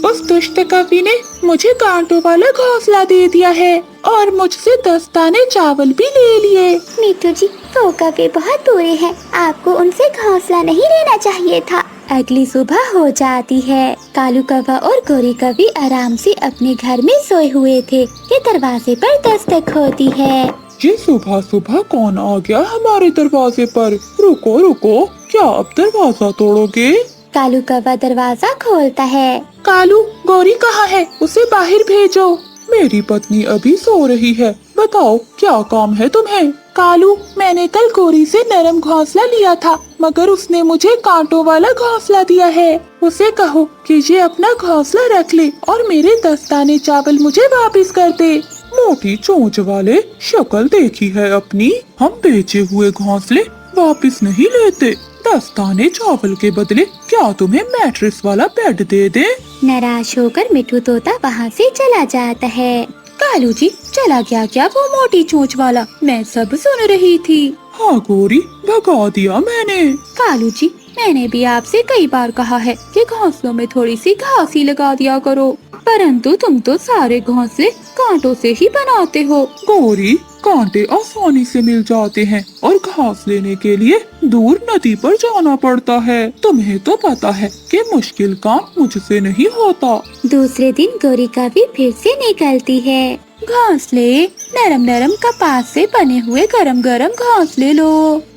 उस दुष्ट कवि ने मुझे कांटों वाला घोंसला दे दिया है और मुझसे 10 दाने चावल भी ले लिए। मिठू जी, वो कवि बहुत बुरे हैं, आपको उनसे घोंसला नहीं लेना चाहिए था। अगली सुबह हो जाती है। कालू कौवा और गोरी कौवी आराम से अपने घर में सोए हुए थे कि दरवाजे पर दस्तक होती है। ये सुबह सुबह कौन आ गया हमारे दरवाजे पर? रुको रुको, क्या अब दरवाजा तोड़ोगे? कालू कौवा दरवाजा खोलता है। कालू, गौरी कहाँ है? उसे बाहर भेजो। मेरी पत्नी अभी सो रही है, बताओ क्या काम है तुम्हें? कालू, मैंने कल गौरी से नरम घोंसला लिया था, मगर उसने मुझे कांटों वाला घोंसला दिया है। उसे कहो कि ये अपना घोंसला रख ले और मेरे 10 दाने चावल मुझे वापस कर दे। मोटी चोंच वाले, शक्ल देखी है अपनी? हम बेचे हुए घोंसले वापस नहीं लेते। 10 दाने चावल के बदले क्या तुम्हें मैट्रेस वाला बेड दे दे? नाराज होकर मिठू तोता वहाँ से चला जाता है। कालू जी, चला गया क्या वो मोटी चोंच वाला? मैं सब सुन रही थी। हाँ गौरी, भगा दिया मैंने। कालू जी, मैंने भी आपसे कई बार कहा है कि घोंसलों में थोड़ी सी घास ही लगा दिया करो, परंतु तुम तो सारे घोंसले कांटों से ही बनाते हो। गौरी, कांटे आसानी से मिल जाते हैं और घास लेने के लिए दूर नदी पर जाना पड़ता है। तुम्हें तो पता है कि मुश्किल काम मुझसे नहीं होता। दूसरे दिन गोरी कौवी फिर से निकलती है। घोंसले, नरम नरम कपास से बने हुए गरम गरम घोंसले लो।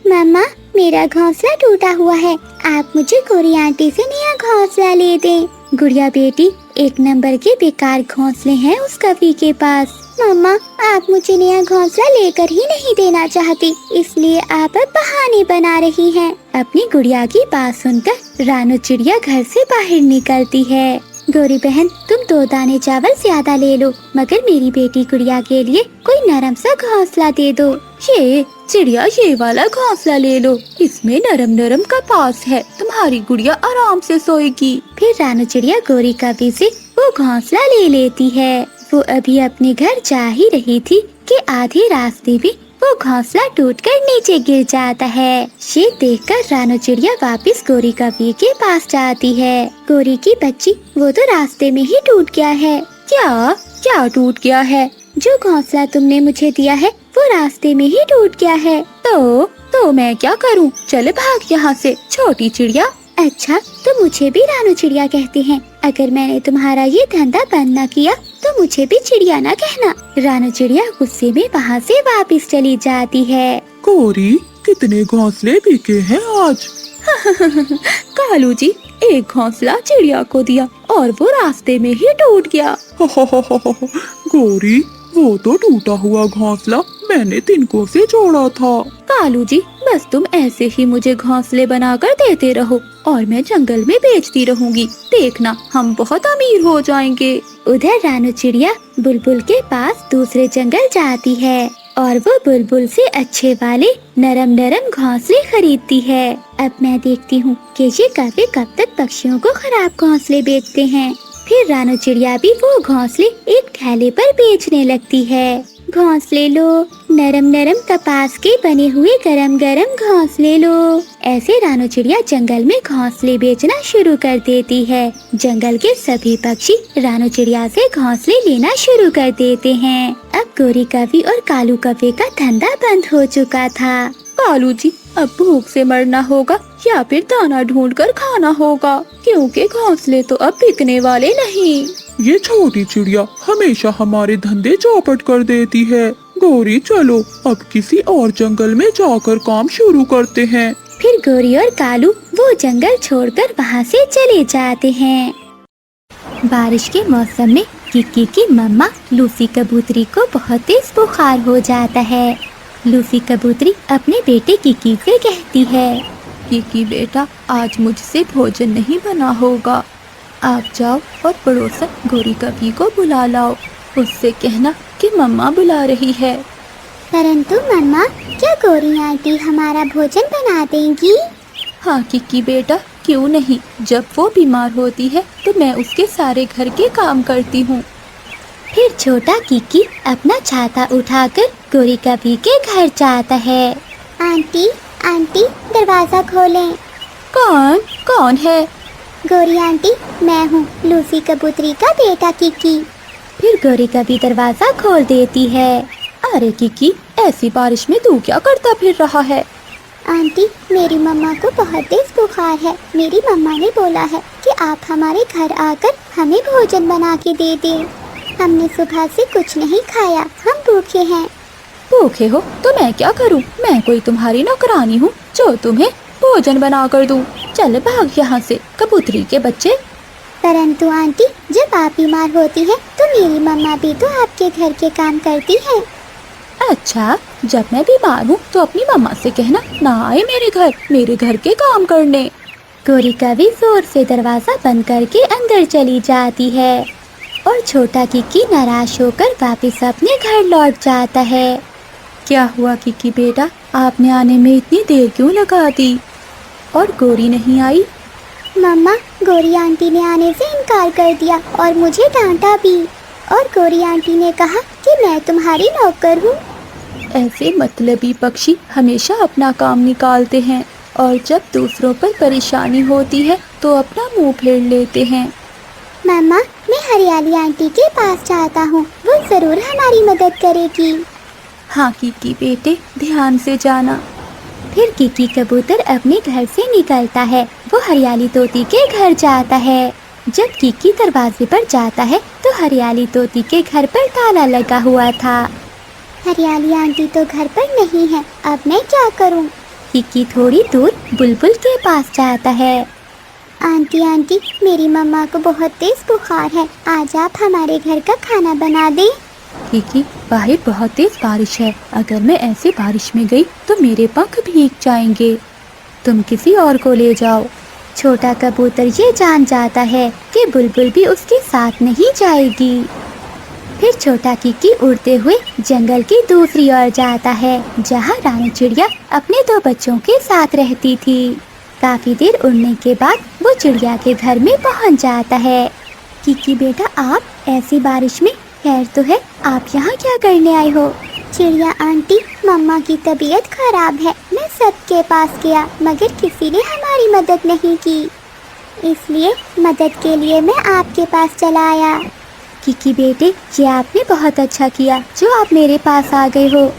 मम्मा, मेरा घोंसला टूटा हुआ है, आप मुझे गोरी आंटी से नया घोंसला ले दें। गुड़िया बेटी, 1 नंबर के बेकार घोंसले हैं उस कवि के पास। मम्मा, आप मुझे नया घोंसला लेकर ही नहीं देना चाहती, इसलिए आप अब बहाने बना रही हैं। अपनी गुड़िया की बात सुनकर रानू चिड़िया घर से बाहर निकलती है। गौरी बहन, तुम 2 दाने चावल ज्यादा ले लो, मगर मेरी बेटी गुड़िया के लिए कोई नरम सा घोंसला दे दो। ये चिड़िया, ये वाला घोंसला ले लो, इसमें नरम नरम कपास है, तुम्हारी गुड़िया आराम से सोएगी। फिर रानू चिड़िया गौरी कभी से वो घोंसला ले लेती है। वो अभी अपने घर जा ही रही थी कि आधे रास्ते में वो घोंसला टूटकर नीचे गिर जाता है। ये देखकर रानू चिड़िया वापस गौरी कभी के पास जाती है। गौरी की बच्ची, वो तो रास्ते में ही टूट गया है। क्या क्या टूट गया है? जो घोंसला तुमने मुझे दिया है वो रास्ते में ही टूट गया है। तो मैं क्या करूं? चल भाग यहाँ से छोटी चिड़िया। अच्छा, तो मुझे भी रानू चिड़िया कहते हैं। अगर मैंने तुम्हारा ये धंधा बंद न किया तो मुझे भी चिड़िया न कहना। रानू चिड़िया गुस्से में वहाँ से वापस चली जाती है। गौरी, कितने घोंसले बिके हैं आज? कालू जी, एक घोंसला चिड़िया को दिया और वो रास्ते में ही टूट गया। गौरी, वो तो टूटा हुआ घोंसला मैंने तिनकों से जोड़ा था। कालू जी, बस तुम ऐसे ही मुझे घोंसले बनाकर देते रहो और मैं जंगल में बेचती रहूंगी। देखना, हम बहुत अमीर हो जाएंगे। उधर रानू चिड़िया बुलबुल के पास दूसरे जंगल जाती है और वो बुलबुल से अच्छे वाले नरम नरम घोंसले खरीदती है। अब मैं देखती हूँ कि ये कभी कब तक पक्षियों को खराब घोंसले बेचते हैं। फिर रानू चिड़िया भी वो घोंसले एक ठेले पर बेचने लगती है। घोंसले लो, नरम नरम कपास के बने हुए गरम गरम घोंसले लो। ऐसे रानू चिड़िया जंगल में घोंसले बेचना शुरू कर देती है। जंगल के सभी पक्षी रानू चिड़िया से घोंसले लेना शुरू कर देते हैं। अब गौरी कभी और कालू कभी का धंधा बंद हो चुका था। कालू जी, अब भूख से मरना होगा या फिर दाना ढूंढकर खाना होगा, क्योंकि घोंसले तो अब बिकने वाले नहीं। ये छोटी चिड़िया हमेशा हमारे धंधे चौपट कर देती है। गौरी, चलो अब किसी और जंगल में जाकर काम शुरू करते हैं। फिर गौरी और कालू वो जंगल छोड़कर वहाँ से चले जाते हैं। बारिश के मौसम में किक्की की मम्मा लूसी कबूतरी को बहुत तेज बुखार हो जाता है। लूसी कबूतरी अपने बेटे किक्की से कहती है, किक्की बेटा, आज मुझसे भोजन नहीं बना होगा। आप जाओ और पड़ोसन गौरी कभी को बुला लाओ। उससे कहना कि मम्मा बुला रही है। परंतु मम्मा, क्या गौरी आंटी हमारा भोजन बना देंगी? हाँ किक्की बेटा, क्यों नहीं। जब वो बीमार होती है तो मैं उसके सारे घर के काम करती हूँ। फिर छोटा किक्की अपना छाता उठाकर गौरी कभी के घर जाता है। आंटी, आंटी, दरवाजा खोलें। कौन है? गौरी आंटी, मैं हूँ लूसी कबूतरी का बेटा किक्की। फिर गौरी कभी दरवाजा खोल देती है। अरे किक्की, ऐसी बारिश में तू क्या करता फिर रहा है? आंटी, मेरी मम्मा को बहुत तेज बुखार है। मेरी मम्मा ने बोला है कि आप हमारे घर आकर हमें भोजन बना के दे दें। हमने सुबह से कुछ नहीं खाया, हम भूखे हैं। भूखे हो तो मैं क्या करूं? मैं कोई तुम्हारी नौकरानी हूं जो तुम्हें भोजन बना कर दूं? चल भाग यहाँ से कबूतरी के बच्चे। परंतु आंटी, जब आप बीमार होती है तो मेरी मम्मा भी तो आपके घर के काम करती है। अच्छा, जब मैं बीमार हूँ तो अपनी मम्मा से कहना ना आए मेरे घर के काम करने। गौरी कभी जोर से दरवाजा बंद करके अंदर चली जाती है और छोटा किक्की नाराज होकर वापस अपने घर लौट जाता है। क्या हुआ किक्की बेटा, आपने आने में इतनी देर क्यों लगा दी? और गौरी नहीं आई? मम्मा, गौरी आंटी ने आने से इनकार कर दिया और मुझे डांटा भी। और गौरी आंटी ने कहा कि मैं तुम्हारी नौकर हूँ। ऐसे मतलबी पक्षी हमेशा अपना काम निकालते हैं और जब दूसरों पर परेशानी होती है तो अपना मुंह फेर लेते हैं। मम्मा, मैं हरियाली आंटी के पास जाता हूँ, वो जरूर हमारी मदद करेगी। हाँ किक्की बेटे, ध्यान से जाना। फिर किक्की कबूतर अपने घर से निकलता है। वो हरियाली तोती के घर जाता है। जब किक्की दरवाजे पर जाता है तो हरियाली तोती के घर पर ताला लगा हुआ था। हरियाली आंटी तो घर पर नहीं है, अब मैं क्या करूं? किक्की थोड़ी दूर बुलबुल के पास जाता है। आंटी, आंटी, मेरी मम्मा को बहुत तेज बुखार है, आज आप हमारे घर का खाना बना दें। किक्की, बाहर बहुत तेज बारिश है, अगर मैं ऐसे बारिश में गई तो मेरे पंख भीग जाएंगे। तुम किसी और को ले जाओ। छोटा कबूतर ये जान जाता है कि बुलबुल भी उसके साथ नहीं जाएगी। फिर छोटा किकी उड़ते हुए जंगल की दूसरी ओर जाता है, जहाँ रानी चिड़िया अपने दो बच्चों के साथ रहती थी। काफी देर उड़ने के बाद वो चिड़िया के घर में पहुँच जाता है। किकी बेटा, आप ऐसी बारिश में? खैर तो है, आप यहाँ क्या करने आए हो? चिड़िया आंटी, मम्मा की तबीयत खराब है। मैं सबके पास गया मगर किसी ने हमारी मदद नहीं की, इसलिए मदद के लिए मैं आपके पास चला आया। किकी बेटे, ये आपने बहुत अच्छा किया जो आप मेरे पास आ गए हो।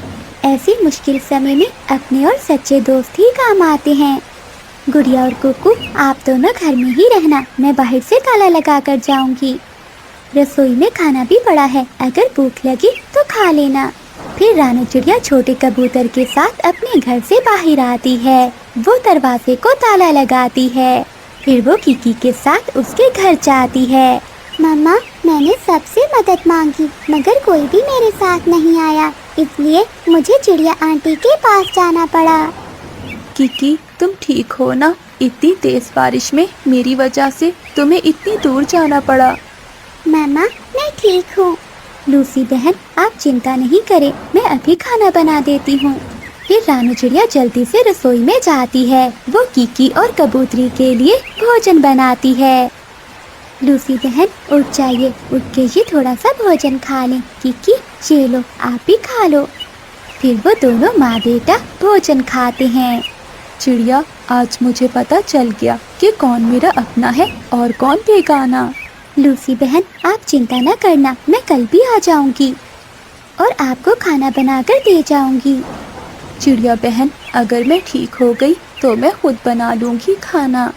ऐसी मुश्किल समय में अपने और सच्चे दोस्त ही काम आते हैं। गुड़िया और कुकू, आप दोनों घर में ही रहना, मैं बाहर से ताला लगा कर जाऊंगी। रसोई में खाना भी पड़ा है, अगर भूख लगी तो खा लेना। फिर रानी चिड़िया छोटे कबूतर के साथ अपने घर से बाहर आती है। वो दरवाजे को ताला लगाती है। फिर वो किकी के साथ उसके घर जाती है। मम्मा, मैंने सबसे मदद मांगी मगर कोई भी मेरे साथ नहीं आया, इसलिए मुझे चिड़िया आंटी के पास जाना पड़ा। किकी, तुम ठीक हो ना? इतनी तेज बारिश में मेरी वजह से तुम्हें इतनी दूर जाना पड़ा। मम्मा, मैं ठीक हूँ। लूसी बहन, आप चिंता नहीं करें, मैं अभी खाना बना देती हूँ। फिर रानी चिड़िया जल्दी से रसोई में जाती है। वो किकी और कबूतरी के लिए भोजन बनाती है। लूसी बहन, उठ जाइए, उठ के ये थोड़ा सा भोजन खा लें। किकी, ये लो, आप भी खा लो। फिर वो दोनों माँ बेटा भोजन खाते हैं। चिड़िया, आज मुझे पता चल गया कि कौन मेरा अपना है और कौन बेगाना। लूसी बहन, आप चिंता न करना, मैं कल भी आ जाऊंगी और आपको खाना बनाकर दे जाऊंगी। चिड़िया बहन, अगर मैं ठीक हो गई तो मैं खुद बना लूंगी खाना।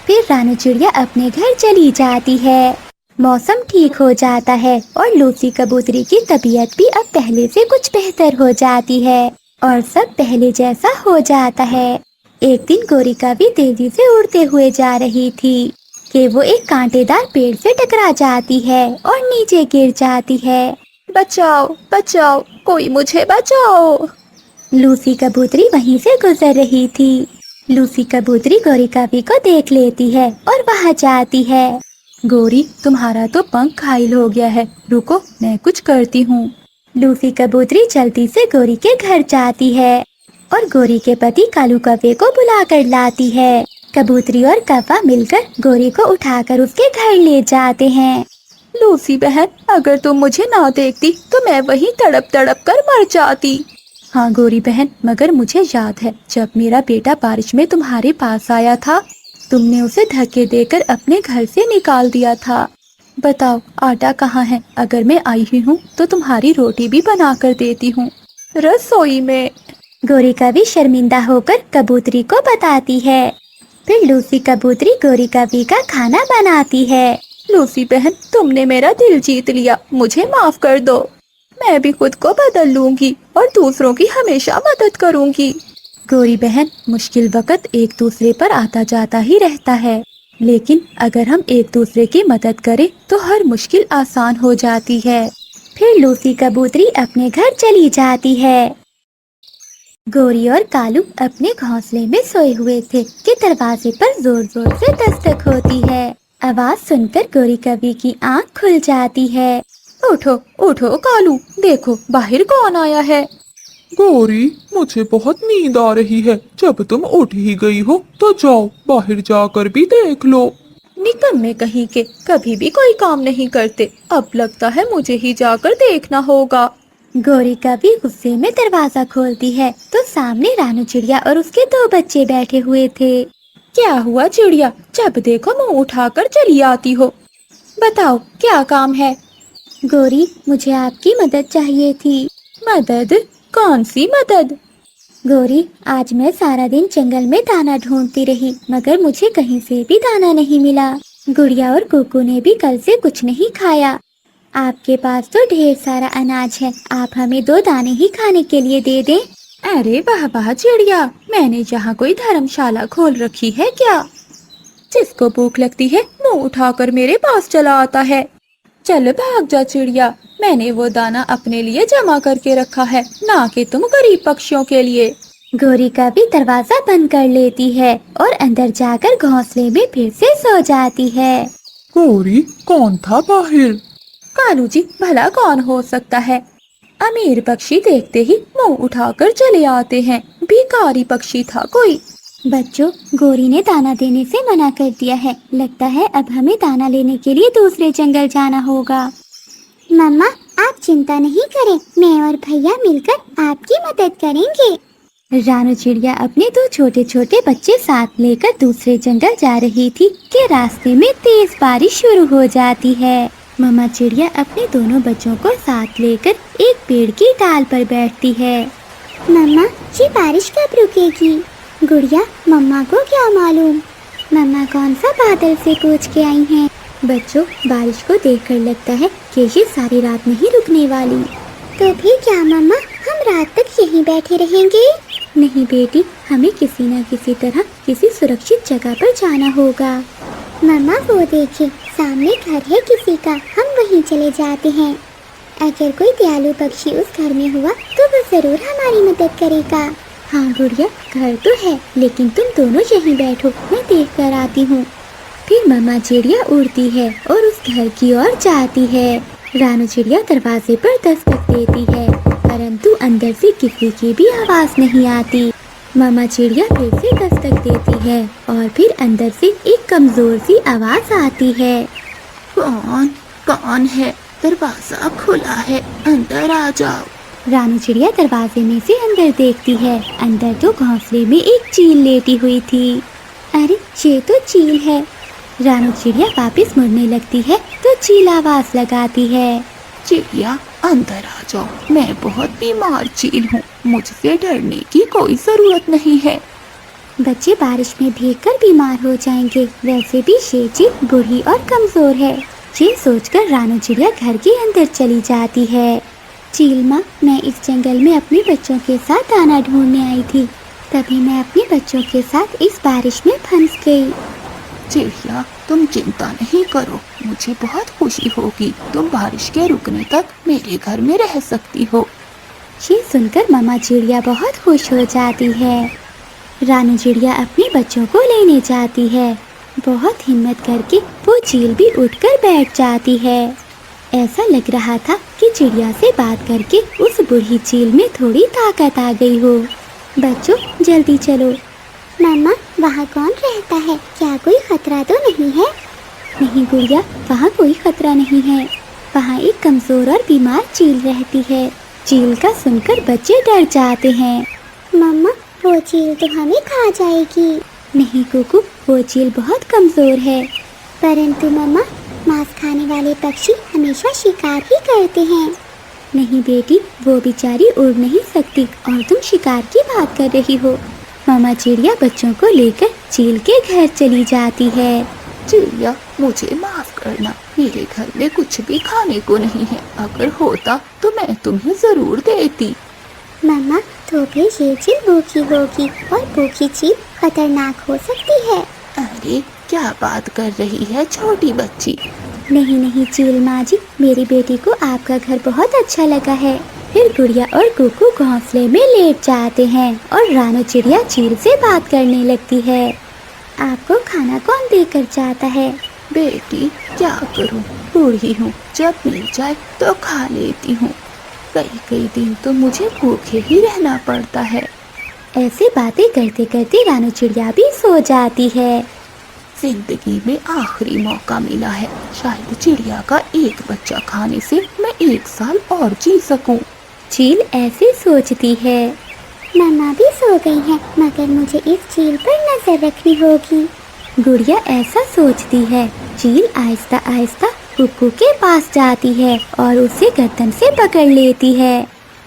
फिर रानी चिड़िया अपने घर चली जाती है। मौसम ठीक हो जाता है और लूसी कबूतरी की तबीयत भी अब पहले से कुछ बेहतर हो जाती है और सब पहले जैसा हो जाता है। एक दिन गोरिका भी तेजी से उड़ते हुए जा रही थी कि वो एक कांटेदार पेड़ से टकरा जाती है और नीचे गिर जाती है। बचाओ, बचाओ, कोई मुझे बचाओ। लूसी कबूतरी वहीं से गुजर रही थी। लूसी कबूतरी गोरिका भी को देख लेती है और वहाँ जाती है। गोरी, तुम्हारा तो पंख घायल हो गया है, रुको मैं कुछ करती हूँ। लूसी कबूतरी जल्दी से गोरी के घर जाती है और गोरी के पति कालू कौवे को बुलाकर लाती है। कबूतरी और कौवा मिलकर गोरी को उठाकर उसके घर ले जाते हैं। लूसी बहन, अगर तुम मुझे ना देखती तो मैं वहीं तड़प तड़प कर मर जाती। हाँ गोरी बहन, मगर मुझे याद है जब मेरा बेटा बारिश में तुम्हारे पास आया था, तुमने उसे धक्के देकर अपने घर से निकाल दिया था। बताओ आटा कहाँ है? अगर मैं आई हुई हूँ तो तुम्हारी रोटी भी बना कर देती हूँ। रसोई में। गोरिका भी शर्मिंदा होकर कबूतरी को बताती है। फिर लूसी कबूतरी गोरिका भी का खाना बनाती है। लूसी बहन, तुमने मेरा दिल जीत लिया, मुझे माफ कर दो। मैं भी खुद को बदल लूंगी और दूसरों की हमेशा मदद करूंगी। गोरी बहन, मुश्किल वक्त एक दूसरे पर आता जाता ही रहता है, लेकिन अगर हम एक दूसरे की मदद करें तो हर मुश्किल आसान हो जाती है। फिर लूसी कबूतरी अपने घर चली जाती है। गोरी और कालू अपने घोंसले में सोए हुए थे कि दरवाजे पर जोर जोर से दस्तक होती है। आवाज सुनकर गोरी कवि की आंख खुल जाती है। उठो उठो कालू, देखो बाहर कौन आया है। गोरी, मुझे बहुत नींद आ रही है। जब तुम उठ ही गई हो तो जाओ बाहर जाकर भी देख लो। निकम्मे कहीं के, कभी भी कोई काम नहीं करते। अब लगता है मुझे ही जाकर देखना होगा। गोरी कभी गुस्से में दरवाजा खोलती है तो सामने रानू चिड़िया और उसके दो बच्चे बैठे हुए थे। क्या हुआ चिड़िया, जब देखो मुंह उठाकर चली आती हो। बताओ क्या काम है? गोरी, मुझे आपकी मदद चाहिए थी। मदद? कौन सी मदद? गोरी, आज मैं सारा दिन जंगल में दाना ढूंढती रही मगर मुझे कहीं से भी दाना नहीं मिला। गुड़िया और कुकू ने भी कल से कुछ नहीं खाया। आपके पास तो ढेर सारा अनाज है, आप हमें 2 दाने ही खाने के लिए दे दें। अरे वाह वाह चिड़िया, मैंने यहाँ कोई धर्मशाला खोल रखी है क्या? जिसको भूख लगती है मुंह उठाकर मेरे पास चला आता है। चल भाग जा चिड़िया, मैंने वो दाना अपने लिए जमा करके रखा है, ना कि तुम गरीब पक्षियों के लिए। गोरी का भी दरवाजा बंद कर लेती है और अंदर जाकर घोंसले में फिर से सो जाती है। गौरी, कौन था बाहर? कालू जी, भला कौन हो सकता है? अमीर पक्षी देखते ही मुंह उठाकर चले आते हैं। भिखारी पक्षी था कोई। बच्चों, गौरी ने दाना देने से मना कर दिया है। लगता है अब हमें दाना लेने के लिए दूसरे जंगल जाना होगा। मम्मा, आप चिंता नहीं करें, मैं और भैया मिलकर आपकी मदद करेंगे। रानू चिड़िया अपने दो छोटे छोटे बच्चे साथ लेकर दूसरे जंगल जा रही थी कि रास्ते में तेज बारिश शुरू हो जाती है। मम्मा चिड़िया अपने दोनों बच्चों को साथ लेकर एक पेड़ की डाल पर बैठती है। मम्मा, ये बारिश कब रुकेगी? गुड़िया, मम्मा को क्या मालूम, मम्मा कौन सा बादल से कूच के आई हैं। बच्चों, बारिश को देखकर लगता है कि ये सारी रात नहीं रुकने वाली। तो फिर क्या मम्मा, हम रात तक यहीं बैठे रहेंगे? नहीं बेटी, हमें किसी न किसी तरह किसी सुरक्षित जगह पर जाना होगा। मम्मा, वो देखिए, सामने घर है किसी का, हम वहीं चले जाते हैं। अगर कोई दयालु पक्षी उस घर में हुआ तो वो जरूर हमारी मदद करेगा। हाँ गुड़िया, घर तो है, लेकिन तुम दोनों यहीं बैठो, मैं देख कर आती हूँ। फिर मम्मा चिड़िया उड़ती है और उस घर की ओर जाती है। रानू चिड़िया दरवाजे पर दस्तक देती है, परंतु अंदर से किसी की भी आवाज नहीं आती। मम्मा चिड़िया फिर से दस्तक देती है और फिर अंदर से एक कमजोर सी आवाज आती है। कौन है? दरवाजा खुला है, अंदर आ जाओ। रानू चिड़िया दरवाजे में से अंदर देखती है। अंदर तो घोंसले में एक चील लेटी हुई थी। अरे, ये तो चील है। रानू चिड़िया वापस मुड़ने लगती है तो चील आवाज लगाती है। चिड़िया, अंदर आ जाओ, मैं बहुत बीमार चील हूँ, मुझसे डरने की कोई जरूरत नहीं है। बच्चे बारिश में भीगकर बीमार हो जाएंगे, वैसे भी ये चील बूढ़ी और कमजोर है। ये सोचकर रानू चिड़िया घर के अंदर चली जाती है। चील माँ, मैं इस जंगल में अपने बच्चों के साथ दाना ढूंढने आई थी, तभी मैं अपने बच्चों के साथ इस बारिश में फंस गई। चिड़िया, तुम चिंता नहीं करो, मुझे बहुत खुशी होगी। तुम बारिश के रुकने तक मेरे घर में रह सकती हो। ये सुनकर मम्मा चिड़िया बहुत खुश हो जाती है। रानू चिड़िया अपने बच्चों को लेने जाती है। बहुत हिम्मत करके वो चील भी उठकर बैठ जाती है। ऐसा लग रहा था कि चिड़िया से बात करके उस बूढ़ी चील में थोड़ी ताकत आ गई हो। बच्चों, जल्दी चलो। मम्मा, वहाँ कौन रहता है? क्या कोई खतरा तो नहीं है? नहीं गुड़िया, वहाँ कोई खतरा नहीं है। वहाँ एक कमजोर और बीमार चील रहती है। चील का सुनकर बच्चे डर जाते हैं। मम्मा, वो चील तो हमें खा जाएगी। नहीं कुकू, वो चील बहुत कमजोर है। परंतु मम्मा, मांस खाने वाले पक्षी हमेशा शिकार ही करते हैं। नहीं बेटी, वो बेचारी उड़ नहीं सकती और तुम शिकार की बात कर रही हो। मामा चिड़िया बच्चों को लेकर चील के घर चली जाती है। चिड़िया, मुझे माफ करना, मेरे घर में कुछ भी खाने को नहीं है। अगर होता तो मैं तुम्हें जरूर देती। मम्मा, तो फिर ये चील भूखी होगी और भूखी चील खतरनाक हो सकती है। अरे, क्या बात कर रही है छोटी बच्ची? नहीं नहीं चील माँ जी, मेरी बेटी को आपका घर बहुत अच्छा लगा है। फिर गुड़िया और कुकू घोंसले में लेट जाते हैं और रानू चिड़िया चील से बात करने लगती है। आपको खाना कौन देकर जाता है? बेटी, क्या करूं, बूढ़ी हूँ, जब मिल जाए तो खा लेती हूँ। कई कई दिन तो मुझे भूखे ही रहना पड़ता है। ऐसे बातें करते करते रानू चिड़िया भी सो जाती है। जिंदगी में आखिरी मौका मिला है, शायद चिड़िया का एक बच्चा खाने से मैं 1 साल और जी सकूं। चील ऐसे सोचती है। मम्मा भी सो गई है, मगर मुझे इस चील पर नजर रखनी होगी। गुड़िया ऐसा सोचती है। चील आहिस्ता आहिस्ता कुकू के पास जाती है और उसे गर्दन से पकड़ लेती है।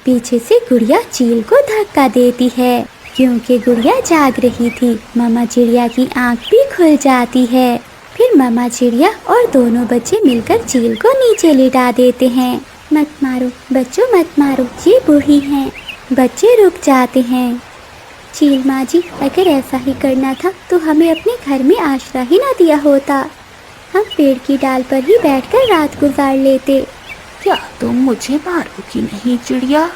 पीछे से गुड़िया चील को धक्का देती है। क्योंकि गुड़िया जाग रही थी, मामा चिड़िया की आंख भी खुल जाती है। फिर मामा चिड़िया और दोनों बच्चे मिलकर चील को नीचे लिटा देते हैं। मत मारो बच्चों, मत मारो, ये बूढ़ी हैं। बच्चे रुक जाते हैं। चील माँ जी, अगर ऐसा ही करना था तो हमें अपने घर में आश्रय ही ना दिया होता। हम पेड़ की डाल पर ही बैठकर रात गुजार लेते। क्या तुम मुझे मारोगी नहीं चिड़िया?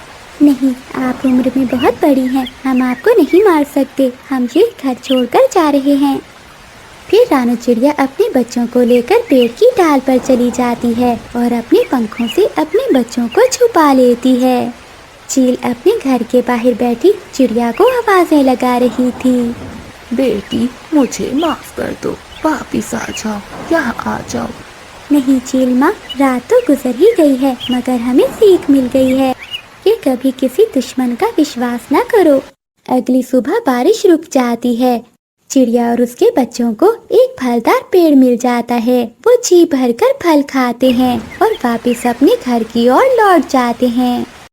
नहीं, आप उम्र में बहुत बड़ी हैं, हम आपको नहीं मार सकते। हम ये घर छोड़कर जा रहे हैं। फिर रानू चिड़िया अपने बच्चों को लेकर पेड़ की डाल पर चली जाती है और अपने पंखों से अपने बच्चों को छुपा लेती है। चील अपने घर के बाहर बैठी चिड़िया को आवाजें लगा रही थी। बेटी, मुझे माफ कर दो, वापिस आ जाओ, यहाँ आ जाओ। नहीं चील माँ, रात तो गुजर ही गई है, मगर हमें सीख मिल गई है कि कभी किसी दुश्मन का विश्वास न करो। अगली सुबह बारिश रुक जाती है। चिड़िया और उसके बच्चों को एक फलदार पेड़ मिल जाता है। वो जी भरकर फल खाते हैं और वापस अपने घर की ओर लौट जाते हैं।